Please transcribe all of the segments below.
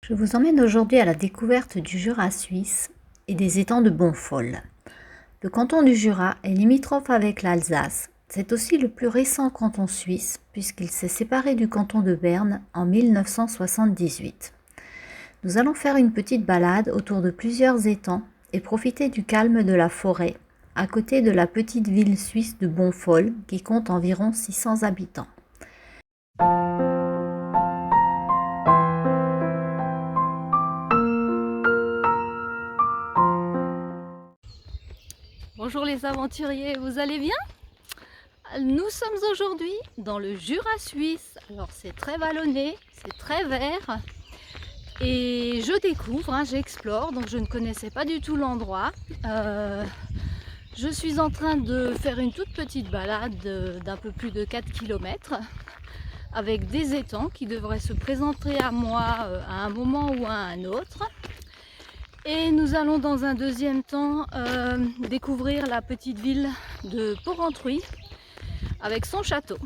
Je vous emmène aujourd'hui à la découverte du Jura suisse et des étangs de Bonfol. Le canton du Jura est limitrophe avec l'Alsace. C'est aussi le plus récent canton suisse puisqu'il s'est séparé du canton de Berne en 1978. Nous allons faire une petite balade autour de plusieurs étangs et profiter du calme de la forêt, à côté de la petite ville suisse de Bonfol qui compte environ 600 habitants. Bonjour les aventuriers, vous allez bien? Nous sommes aujourd'hui dans le Jura suisse. Alors c'est très vallonné, c'est très vert et je découvre, j'explore, donc je ne connaissais pas du tout l'endroit. Je suis en train de faire une toute petite balade d'un peu plus de 4 km avec des étangs qui devraient se présenter à moi à un moment ou à un autre. Et nous allons dans un deuxième temps découvrir la petite ville de Porrentruy avec son château.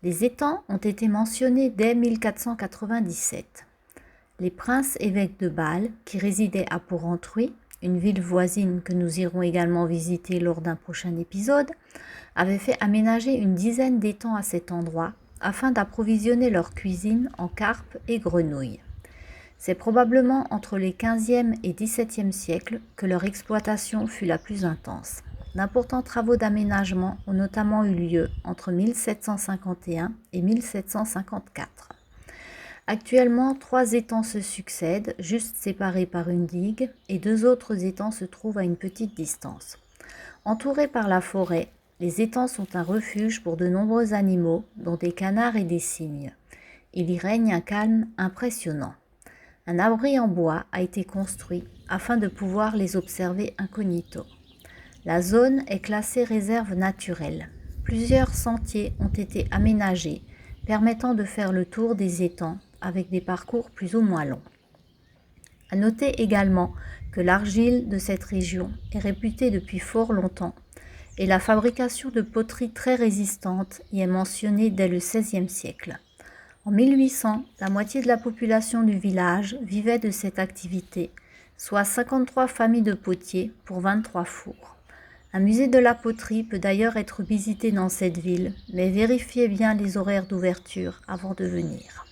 Les étangs ont été mentionnés dès 1497. Les princes évêques de Bâle, qui résidaient à Porrentruy, une ville voisine que nous irons également visiter lors d'un prochain épisode, avaient fait aménager une dizaine d'étangs à cet endroit afin d'approvisionner leur cuisine en carpes et grenouilles. C'est probablement entre les 15e et 17e siècles que leur exploitation fut la plus intense. D'importants travaux d'aménagement ont notamment eu lieu entre 1751 et 1754. Actuellement, 3 étangs se succèdent, juste séparés par une digue, et 2 autres étangs se trouvent à une petite distance. Entourés par la forêt, les étangs sont un refuge pour de nombreux animaux, dont des canards et des cygnes. Il y règne un calme impressionnant. Un abri en bois a été construit afin de pouvoir les observer incognito. La zone est classée réserve naturelle. Plusieurs sentiers ont été aménagés, permettant de faire le tour des étangs avec des parcours plus ou moins longs. À noter également que l'argile de cette région est réputée depuis fort longtemps et la fabrication de poteries très résistantes y est mentionnée dès le XVIe siècle. En 1800, la moitié de la population du village vivait de cette activité, soit 53 familles de potiers pour 23 fours. Un musée de la poterie peut d'ailleurs être visité dans cette ville, mais vérifiez bien les horaires d'ouverture avant de venir.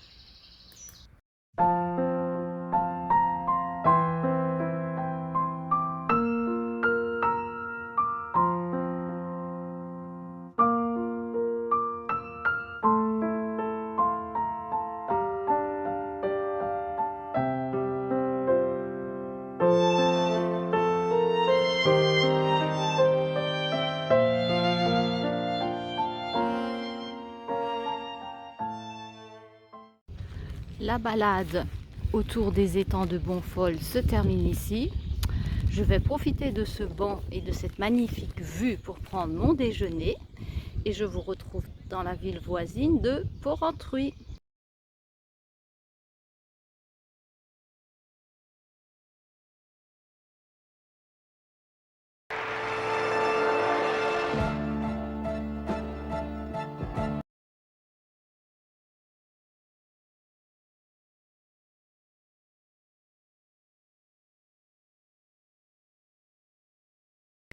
La balade autour des étangs de Bonfol se termine ici. Je vais profiter de ce banc et de cette magnifique vue pour prendre mon déjeuner et je vous retrouve dans la ville voisine de Porrentruy.